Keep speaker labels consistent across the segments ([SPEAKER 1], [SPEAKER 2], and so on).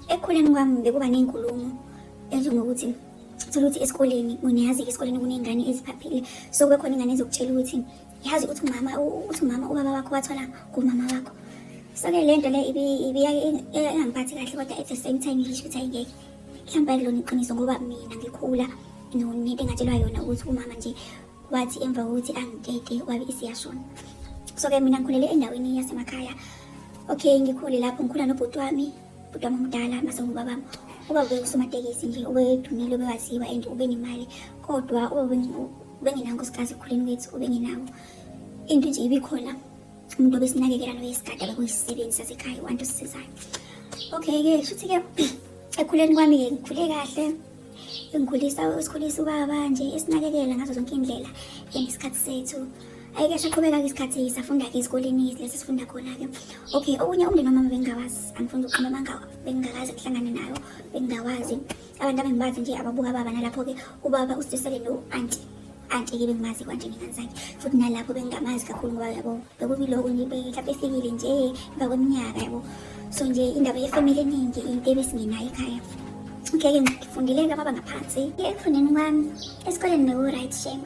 [SPEAKER 1] Ekukhuleni kwami bekuba ney'nkulumo ezinjengokuthi thola ukuthi esikoleni uyazi esikoleni kuney'ngane eziphaphile, so kube khona ingane ezokutshela ukuthi yazi ukuthi umama ubaba wakho wathola kumama wakho. So-ke le nto le ingangiphathi kahle, kodwa at the same time ngisho ukuthi ayingeke mhlawumbe akulona iqiniso ngoba mina ngikhula nento engatshelwa yona ukuthi umama nje wathi emva kokuthi angitete wabe isiyashona. So-ke mina ngikhulele endaweni yasemakhaya. Okay, ngikhule lapho ngikhula nobhuti wami omdala mase ubaba usomatekisi nje ubedumile, ubewaziwa and ubenemali, kodwa ubengenawo nkosikazi ekukhuleni kwethu, ubengenawo into nje ibikhona umuntu obesinakekela nobesigada bekuyisisebenzi sasekhaya wantu sisizayo. Okay-ke shuthi-ke ekukhuleni kwami-ke ngikhule kahle, sikhulisa ubaba nje esinakekela ngazo zonke iy'ndlela ngesikhathi sethu. Ayike saqhubeka-ke isikhathi safunda-ke esikoleni lesi sifunda khona-ke. Okay, okunye umndeni wamama bengingawazi, angifunda umama bengingakazi kuhlangane nayo, bengingawazi. Abantu abengibazi nje ababuka baba, nalapho-ke ubaba usisele no-anti-ke bengimazi kwanje ngengane zakhe, futhi nalapho bengingamazi kakhulu ngoba yabo bekuyiloko nje mhlawumbe efikile nje emva kweminyaka yabo. So nje indaba yefamily eningi into ebesingenayo ekhaya. Okay-ke ngifundile-ke amabanga aphansi. Ekufundeni kwami esikoleni beku-right shame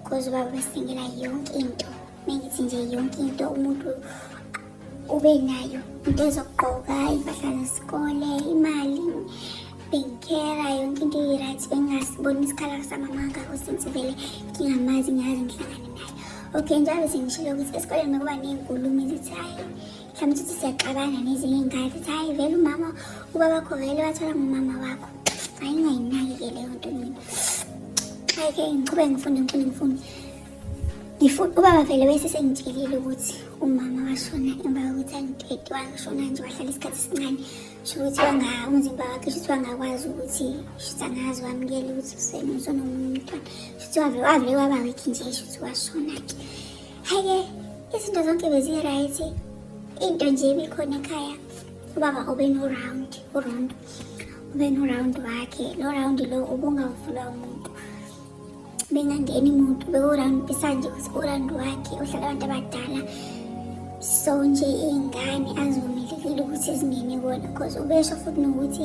[SPEAKER 1] because ubaba besingela yonke into. Mengithi nje yonke into umuntu ube nayo, into ezokugqoka, impahla zesikole, imali, bengikera yonke into i-right, bengasiboni isikhala samama ngakho since vele ngingamazi ngiyazi ngihlangane naye. Okay, njalo sengishilo ukuthi esikoleni bekuba ney'nkulumo ezithi hayi mhlawumbe ukuthi siyaxabana nezinye iy'ngane ukuthi hayi vele ubaba wakho vele wathola ngumama wakho. Hayi ngayinaki-ke leyo nto mina. Hayi-ke ngichube ngifunde. Ubaba vele bese sengitshelile ukuthi umama washona emva kokuthi angitete, washona nje wahlala isikhathi esincane. Sho ukuthi umzimba wakhe shuthi wangakwazi ukuthi shuthi angazi wamukela ukuthi usonomunye umntwana. Shuthi wavele waba weak nje shuthi washona-ke. Hayi-ke izinto zonke bezi-right, into nje ibikhona ekhaya. Ubaba ubenorawundi wakhe, lo rawundi lo ubungavulwa umuntu, bengangeni umuntu, bekurawundi besanje urawundi wakhe uhlala abantu abadala. So nje iy'ngane azomelekile ukuthi zingene kona because ubesho futhi nokuthi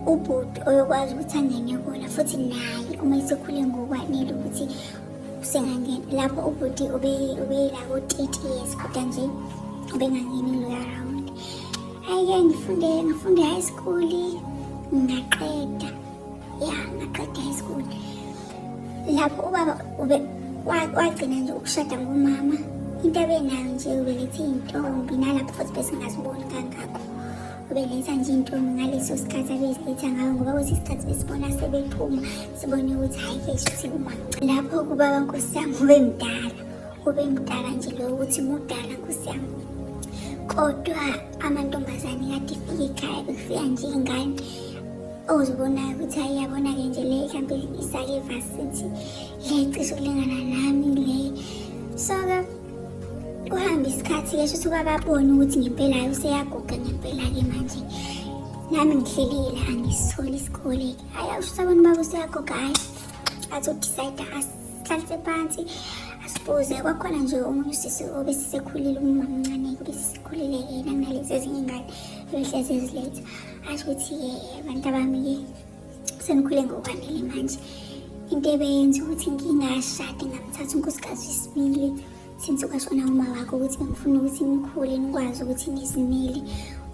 [SPEAKER 1] ubhuti oyokwazi ukuthi angene kona futhi naye uma esekhule ngokwanele ukuthi usengangena lapho. Ubhuti ubelako 30 years kodwa nje ubengangeni loya rawundi. Hayi-ke ngifunde high school, ngaqeda high school. Lapho ubaba wagcina nje ukushada ngumama, into abenayo nje ubelethe iy'ntombi, nalapho futhi besingaziboni kangako. Ubeletha nje iy'ntombi ngaleso sikhathi abeziletha ngayo ngoba kwesinye isikhathi besibona sebephuma sibone ukuthi hhayi-ke shuthi umama. Lapho kubaba nkosi yami ube mdala nje lo ukuthi mudala nkosi yami. Kodwa amantombazane kade ifika ekhaya bekufika nje iy'ngane ozibonayo ukuthi hayi yabona-ke nje le mhlawumbe isake evasithi le cishe ukulingana nami le. So-ke kuhamba isikhathi-ke shuthi bababone ukuthi ngempela useyaguga ngempela-ke manje. Nami ngihlelile angisitholi isikole-ke. Hayi awushuthi abona ubaba useyaguga, hhayi athi udicayida asihlalise phansi asibuze. Kwakhona nje omunye usisi obesisekhulile, umamncane-ke obesisekhulile-ke yena kunalezi ezinye iy'ngane ebehlezi eziletha. Asho ukuthi-ke abantu abami-ke senikhule ngokwanele manje. Into ebeyenza ukuthi ngingashadi ngamthatha unkosikazi wesibili since kwashona uma wakho, ukuthi ngifuna ukuthi nikhule nikwazi ukuthi nizimele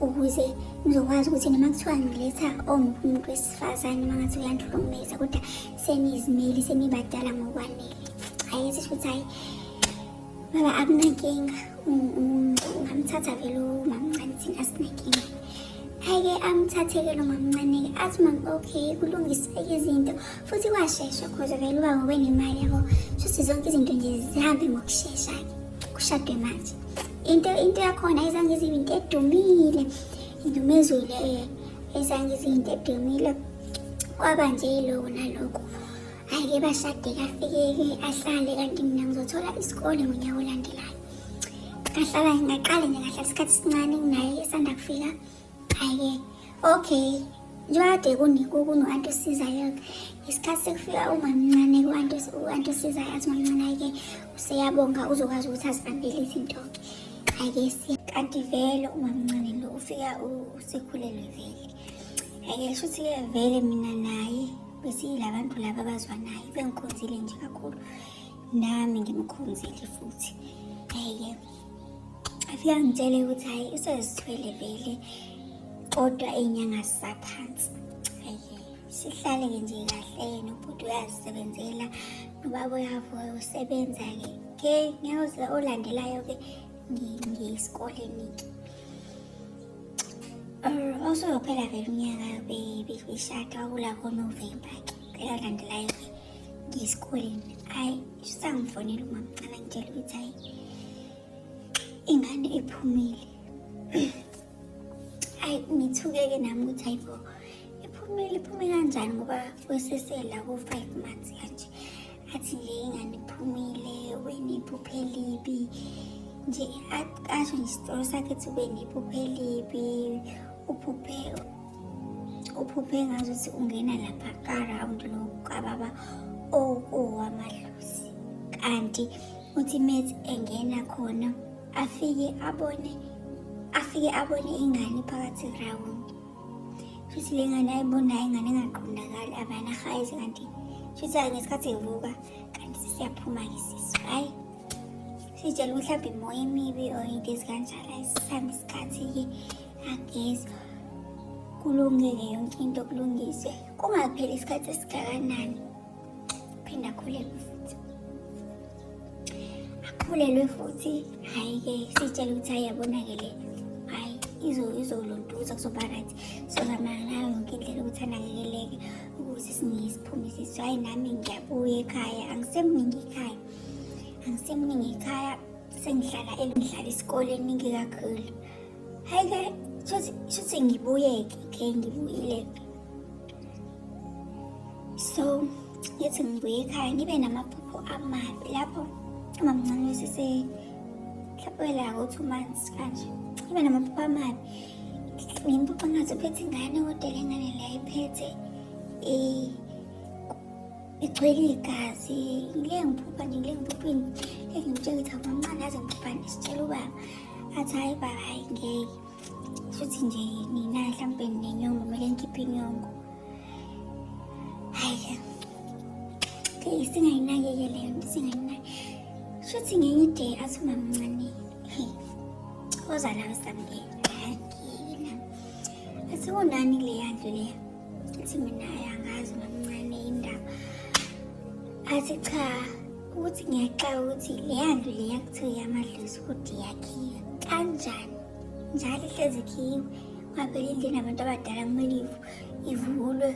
[SPEAKER 1] ukuze nizokwazi ukuthi noma kuthiwa ngiletha omunye umuntu wesifazane uma ngathi uyandihlukumeza kodwa senizimele, senibadala ngokwanele. Hhayi sisho ukuthi hayi baba akunankinga, ungamthatha vele umamncane thina asinankinga. Hayi-ke amthatheke lo mamncane-ke athi mama okay kulungiseke izinto futhi kwashesha because vele ubaba ubenemali yabo. Shuthi zonke izinto nje zihambe ngokushesha-ke kushadwe manje. Into yakhona ayizange zibe into edumile, indumezule ayizange zibe into edumile. Kwaba nje yiloko naloko. Hayi-ke bashade kafike-ke ahlale, kanti mina ngizothola isikole ngonyaka olandelayo. Ngaqala nje ngahlala isikhathi esincane kunaye esanda kufika. Hayi-ke okay njengoba kuno-anti osizayo, isikhathi sekufika umamncane u-anti osizayo athi umamncane hayi-ke useyabonga uzokwazi ukuthi azihambele izinto-ke. Hayi-ke kanti vele umamncane lo ufika usekhulelwe vele. Ake shuthi-ke vele mina naye besiyilabantu laba abazwa naye, bengikhonzile nje kakhulu, nami ngimkhonzile futhi. Hhayi-ke afika ngitshele ukuthi hhayi usezithwele vele, kodwa iy'nyanga zisaphansi. Hhayi-ke sihlale-ke nje kahle, nobhuti uyazisebenzela, nobaba uyavuka usebenza-ke. Ke ngiyoze olandelayo-ke ngiyesikoleni-ke. Usuyophela vele unyaka beshada kula ngoNovemba-ke. Phela olandelayo-ke ngiyesikoleni. Hhayi sangifonela umamncane ngitshela ukuthi hhayi ingane iphumile. Hhayi ngithuke-ke nami ukuthi hayi bo iphume kanjani ngoba wesesela ku-5 months kanje. Athi nje ingane iphumile, wena iphuphe elibi nje, asho nje isitoro sakhe ethi wena iphuphe elibi, uphuphe ngazuthi ungena lapha ka-round lokababa owamadlozi, kanti uthi methi engena khona afike abone ingane phakathi round. Futhi le ngane ayibonayo ingane engaqondakali abanahayizi, kanti futhi ngesikhathi evuka kanti siyaphuma-ke sisu. Hhayi sitshela mhlawumbe imoya emibi or into ezikanjalo. Sisihamba isikhathi-ke ageze kulunge-ke yonke into kulungiswe, kungapheli isikhathi esingakanani phinda akhulelwe futhi. Hhayi-ke sitshela ukuthi hhayi yabona-ke le hhayi izolontuza kuzoba right, sizama nayo yonke indlela ukuthi anakekeleke ukuze siphume sisu. Hhayi nami ngiyabuya ekhaya, angisemningi ekhaya, sengihlala esikoleni ningi kakhulu. Hhayi-ke shuthi ngibuyeke ngibuyile-ke. So ngithi ngibuye ekhaya ngibe namaphupho amabi lapho umamncane mhlawumbe ko-2 months kanje. Ngibe namaphupho amabi, ngimphupha ngathi uphethe ingane, kodwa le ngane le ayiphethe igcwele igazi. Ngile ngiphupha ngimtshela ukuthi awumamncane aze ngiphuphane, sitshela ubaba athi hhayi baba hhayi ngeke, futhi nje nina mhlawumbe nenyongo kumele ngikhiphe inyongo. Hhayi-ke singayinakekele shuthi ngenye ide athi umamncane oza la usamngena. Angina athi kunani le yandlu leya, athi mina angazi umamncane indaba. Athi cha, ukuthi ngiyaxaka ukuthi le yandlu leya kuthiwa yamadlozi kodwa iyakhiwa kanjani, njalo ihlezi ikhiwe. Ngaphela indlu nabantu abadala kumele ivulwe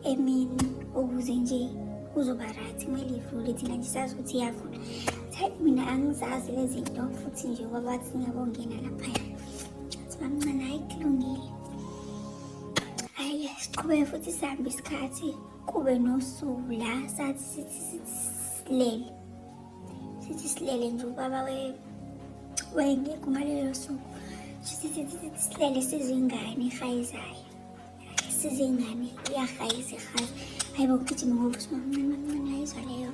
[SPEAKER 1] emini ukuze nje kuzoba right, kumele ivulwe. Thina nje sazi ukuthi iyavula. Hayi mina angizazi lezi zinto futhi nje ngoba bathi singabongena laphaya. Athi mamncane hhayi kulungile. Hhayi siqhubeke futhi sihambe isikhathi, kube nosuku la sathi silele nje ubaba wengekho ngalelo suku. Sithi silele sizwe ingane ihayizayo, sizwe ingane iyahayiza ihayiza. Hayi bokugijima ngoba mamncane ayizwa leyo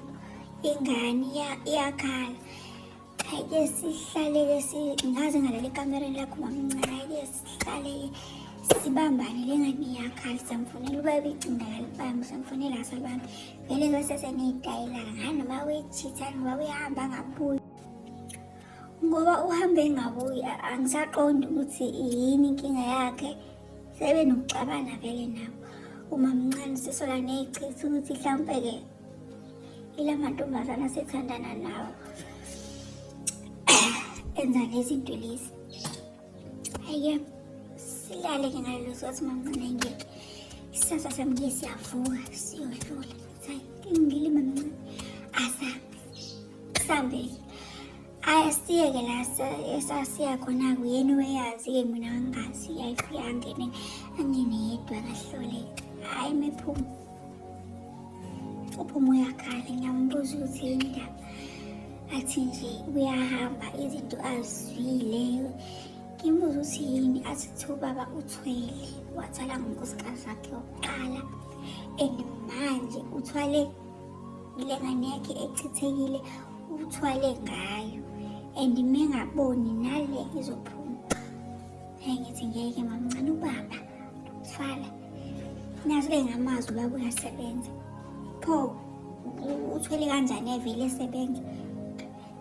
[SPEAKER 1] ingane iyakhala. Hhayi-ke sihlale-ke ngaze ngalala ekamereni lakho mamncane. Hhayi-ke sihlale-ke sibambane, le ngane iyakhala. Samfonela ubaba icinga kalibambi, samfonela asalibambi. Vele-ke seseney'tayela-ke ngani noma wechithani ngoba uyahamba angabuyi. Ngoba uhambe engabuyi angisaqondi ukuthi yini inkinga yakhe. Sebenokuxabana vele nabo. Umamncane sisola ney'chitha ukuthi mhlawumpe-ke ila mantombazana asethandana nawo enza lezi zinto lezi. Hhayi-ke silale-ke ngalelo suku mamncane engeke. Isasa sami-ke siyavuka siyodlula. Hayi kulungile mamncane, asambe asiyeke la esasiya khona-ke, uyena owayazi-ke mina angazi. Ayifike angene yedwa kahlole. Hhayi mephuma uphuma uyakhala, ngiyambuza ukuthi yini indaba. Athi nje uyahamba izinto azizwile. Ngimbuza ukuthi yini, athi kuthiwa ubaba uthwele, wathwala ngonkosikazi wakhe yokuqala, and manje uthwale ile ngane yakhe echithekile, uthwale ngayo, and mengaboni nale izophuma. Hhayi ngithi ngeke mamncane ubaba ukuthwala. nazo-ke ngamazwi ubaba uyasebenza. Pho uthwele kanjani evele esebenza?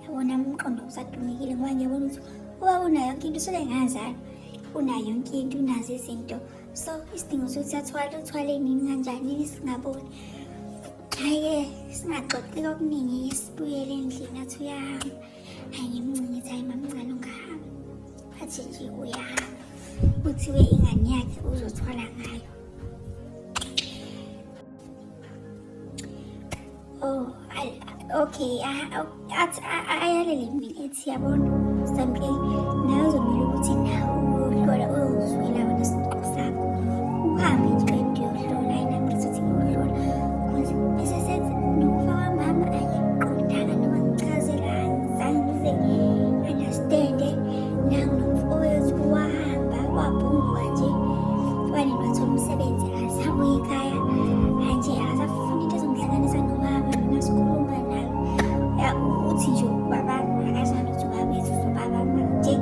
[SPEAKER 1] Yabona umqondo usadumekile ngoba ngiyabona ukuthi ubaba unayo yonke into, usuke ngazalwa unayo yonke into, unazo izinto. So isidingo sokuthi uthwale nini kanjani singaboni. Hhayi-ke singaxoxi okuningi, sibuyele endlini athi uyahamba. Hhayi ngimncingithi, hayi mamncane ungahamba, athi nje uyahamba, kuthiwe ingane yakhe uzothwala ngayo. Oh, okay, athi ayalele mina ethi yabona Samke, nawe uzomele ukuthi nawe uyohlola uyozwela wena isiqu sakho, uhambe nje uyohlola. Hayi nami ngizothi ngiyohlola because bese sethi nokufa kwamama angiqondanga noma ngichazela angizange ngize understand-e. Nangunomfowethu wahamba wabhunguka nje wanini wathola umsebenzi akasabuya ekhaya. Nje akasafuna into ezomhlanganisa nobaba noma sikhuluma naye. Uthi nje ubaba akazange ukuthi ubaba wethu ubaba nje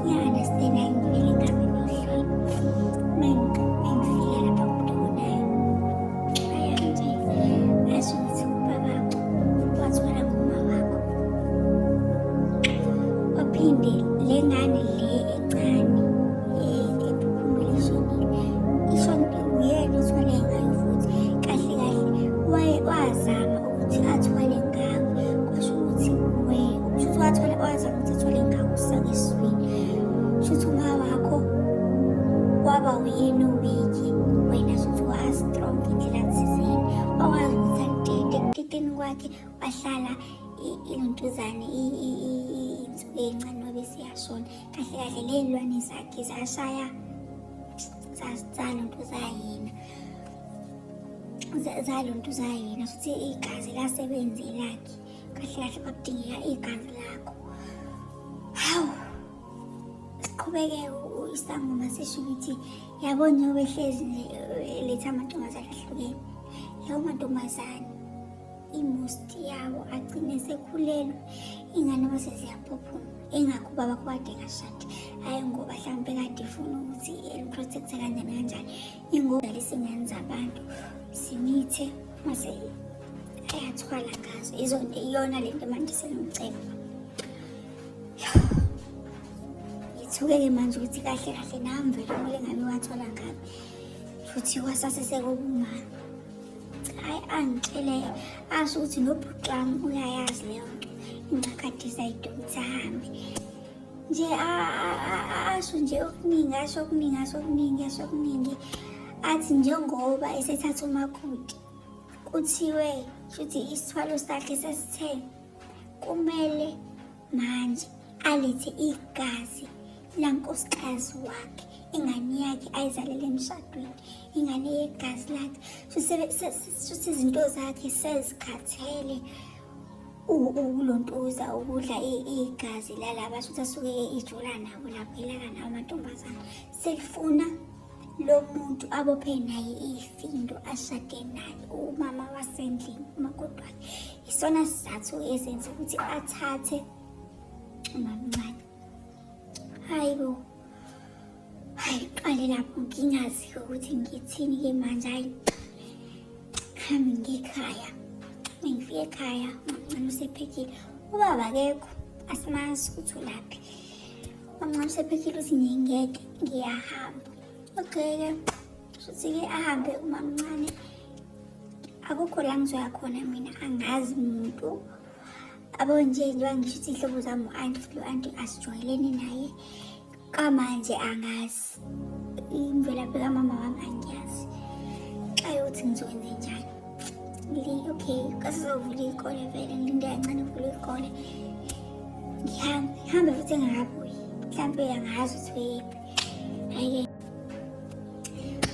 [SPEAKER 1] ngiya-understand. Hayi ngivele ngihambe ngiyohlola. Mengifika lapha kudokonayo aya nje asho ukuthi ubabakho wathwala nguma wakho. Waphinde le ngane le encane ephefumulishonile isho uyena othwale ngayo futhi. Kahle kahle wazama ukuthi athwale ngawe, kwasho ukuthi kushuthi wazama ukuthi athwale ngawe usangeswini. Shuthi uma wakho waba uyena obiki, wena shuthi wa-strong indlela thizeni, wakwazi ukuthi akutete. Ekuteteni kwakhe wahlala ilontuzane insuku ey'ncane wabe siyashona. Kahle kahle ley'lwane zakhe zashaya zalontuza yena, zalontuza yena futhi igazi lasebenzela-ke. Kahle kahle kwakudingeka igazi lakho. Hawu, siqhubeke isangoma sisho ukuthi yabona njengoba ehlezi nje eletha amantombazane ahlukene, lawo mantombazane imosti yawo agcine sekhulelwe, ingane base ziyaphophuma. Ingakho ubaba kade ngashadi, hhayi ngoba mhlawumpe kade ifuna ukuthi eliprotecte kanjani kanjani. Ingoba lesingane zabantu simithe mase ayathwala ngazo. Iyona lento manje senomcebo. Ngithuke-ke manje ukuthi kahle kahle nami vele kumele ngabe wathwala ngabe futhi wasasesekuba hayi angitshele asho ukuthi nobhuti wami uyayazi leyo nto. Ingakadicide ukuthi ahambe nje asho nje okuningi, asho okuningi. Athi njengoba esethatha umakoti kuthiwe shuthi isithwalo sakhe sesithe kumele manje alethe igazi lankosikazi wakhe, ingane yakhe ayizalele emshadweni, ingane yegazi lakhe. Shuthi izinto zakhe sezikhathele ukulontuza ukudla igazi lalaba shuthi asuke ijula nabo lapho elala nawo amantombazane. Selifuna lo muntu abophe naye ifindo ashade naye, umama wasendlini, umakoti wakhe. Isona sizathu esenza ukuthi athathe umamncane. Hayi bo, hayi qale lapho ngingazi ukuthi ngithini-ke manje. Hayi hambe ngekhaya. Mengifika ekhaya umamncane usephekile, ubaba akekho, asimazi ukuthi ulaphi. Umamncane usephekile uthi ngingeke ngiyahamba. Okay-ke shuthi-ke ahambe umamncane. Akukho la ngizoya khona mina, angazi muntu. Abo nje ngisho ukuthi ihlobo zami u-anti futhi u-anti asijwayelene naye kamanje, angazi imvelaphi kamama wami, angiyazi. Ayothi ngizokwenze njani? Okay, kasizovula iy'kole vele, ngilinde kancane uvule iy'kole. Ngihambe futhi engakabuyi, mhlampe angazi ukuthi weyiphi. Hhayi-ke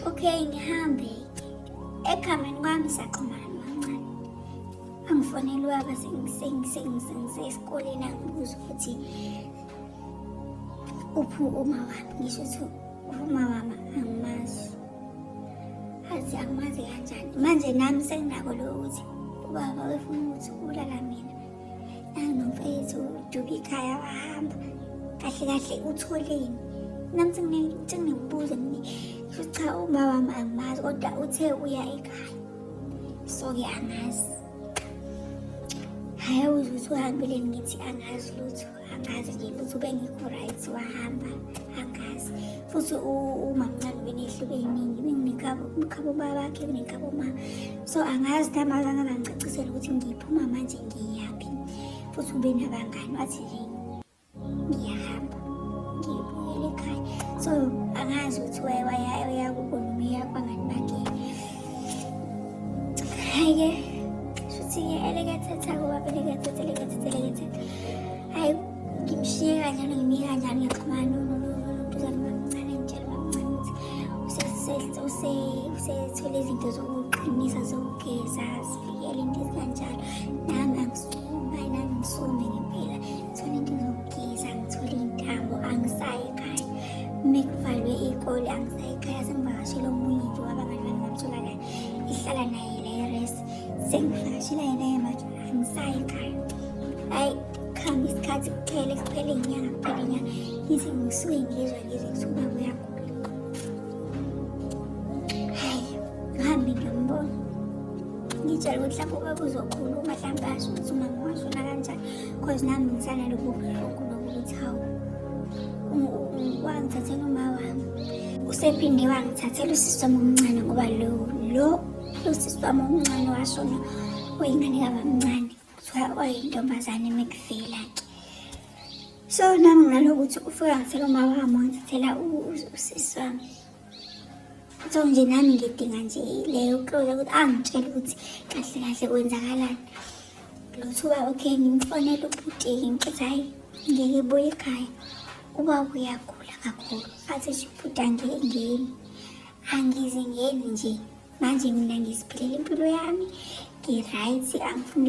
[SPEAKER 1] okay, ngihambe ekhameni kwami saxhumana nomamncane. Angifonela ubaba sengisesikoleni, angibuza ukuthi uphi uma wami. Ngisho ukuthi uma wami angimazi, azi angimazi kanjani. Manje nami senginako lo ukuthi ubaba wefuna ukuthi ulala mina nanginomfethu uduka ikhaya wahamba. Kahle kahle utholeni? Nami sengingibuza cha cha uma wami angimazi kodwa uthe uya ekhaya, so-ke angazi. Hhayi uzwe ukuthi uhambile ngithi angazi lutho, angazi nje lutho bengikho right wahamba angazi. Futhi umamncane ubeney'hlobo ey'ningi, benginekhabo babakhe, benekhabo mama, so angazi namazi angangicacisela ukuthi ngiphuma manje ngiyaphi. Futhi ube nabangani wathi nje ngiyahamba ngibuyele ekhaya, so angazi ukuthi waya kubo noma iya kwangani bakhe. Hhayi-ke futhi-ke elekethetha kuba elekethetha hhayi ngimshiye kanjalo ngimike kanjalo ngiyaxhumana nontuzane mamncane ngitshela mamncane ukuthi usethole izinto zokuqinisa zokugeza zivikele into ezikanjalo. Nami ngisume ngempela ngithole into zokugeza, ngithole iy'ntambo, angisayi ekhaya. Uma kuvalwe iy'kole angisayi ekhaya, sengivakashele omunye nje wabangani bami ngamtholakala ihlala naye la e-Rest, sengivakashela yena manje angisayi ekhaya. Hhayi kuhambe isikhathi kuphele inyanga ngize ngisuke ngizwa kuthiwa uyagula. Hhayi ngihambe ngiyombona ngitshela ukuthi mhlawumbe ubaba uzokhuluma, mhlawumbe asho ukuthi umama washona kanjani, cause nami ngisanalobu buhlungu nokuthi hawu wangithathela uma wami, usephinde wangithathela usisi wami omncane ngoba lo sisi wami omncane washona oyingane kabamncane kuthiwa oyintombazane emekuvela-ke. So nami nginalokuthi ufika ngithela uma wami wangithathela usisi wami. So nje nami ngidinga nje leyo closure ukuthi angitshele ukuthi kahle kahle kwenzakalani. Lokuthi uba okay ngimfonele ubhuti-ke ngithi hhayi ngeke ebuye ekhaya, ubaba uyagula kakhulu. Athi nje ubhuti angize ngeni nje manje mina ngiziphilela impilo yami ngi-right, angifuni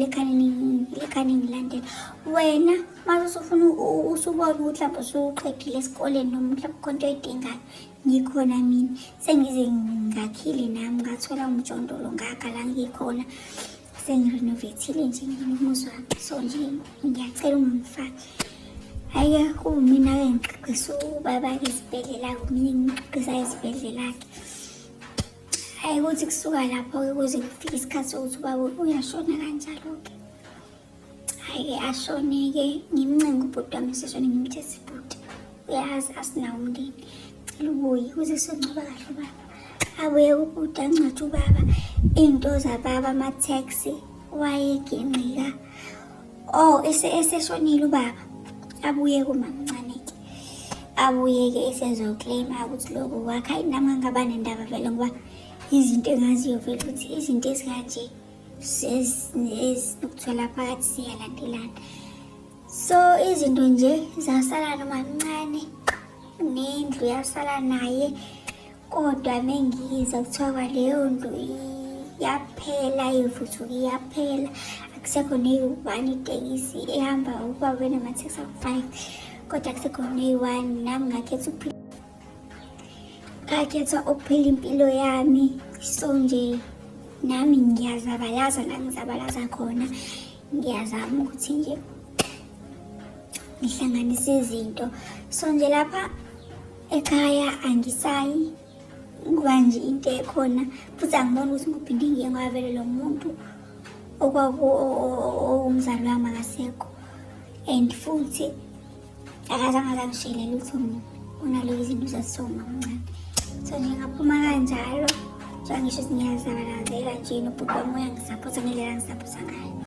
[SPEAKER 1] lekhane ngilandela wena. Mase usufuna usubona ukuthi mhlawumbe usuqedile esikoleni noma mhlawumbe khona into oyidingayo, ngikhona mina. Sengize ngakhile nami ngathola umjondolo ngakha la ngikhona, sengirenovethile nje umuzi wami. So nje ngiyacela ungangifaki. Hhayi-ke kumina-ke ngiqeqisa ubaba-ke esibhedlela-ke, mina ngiqeqisa esibhedlela-ke. Hhayi ukuthi kusuka lapho-ke kuze kufike isikhathi sokuthi ubaba uyashona kanjalo-ke. Hhayi-ke ashone-ke ngimncenga ubhuti wami eseshone ngimthese ibhuti, uyazi asinawo umndeni, cela ubuye ukuze siyongcwaba kahle ubaba. Abuye ubhuti angcwatshe ubaba, iy'nto zababa ama-taxi wayegenqika. Eseshonile ubaba abuye kumamncane-ke, abuye-ke esezokleyima ukuthi lokhu kwakha nami ngangaba nendaba vele ngoba izinto engaziyo vele ukuthi izinto ezikanje ezinokuthola phakathi siyalandelana. So izinto nje zasala nomamncane nendlu yasala naye, kodwa mengiza kuthiwa kwaleyo ndlu yaphela, ivuthuka iyaphela, akusekho neyi-1 itekisi ehamba ukuba benama-taxi awu-5, kodwa akusekho neyi-1. Nami ngakhetha ukuphila impilo yami. So nje nami ngiyazabalaza la ngizabalaza khona, ngiyazama ukuthi nje ngihlanganise izinto. So nje lapha ekhaya angisayi ngoba nje into ekhona, futhi angiboni ukuthi ngiphinde ngiye ngoba vele lo muntu owumzali wami akasekho, and futhi akazange azangishiyelela ukuthi unalezo zinto zazisomamncane. So nje ngaphuma kanjalo njengoba ngisho ukuthi ngiyazabalazela nje, nobhuti wami uyangisaphotha ngendlela angisaphotha ngayo.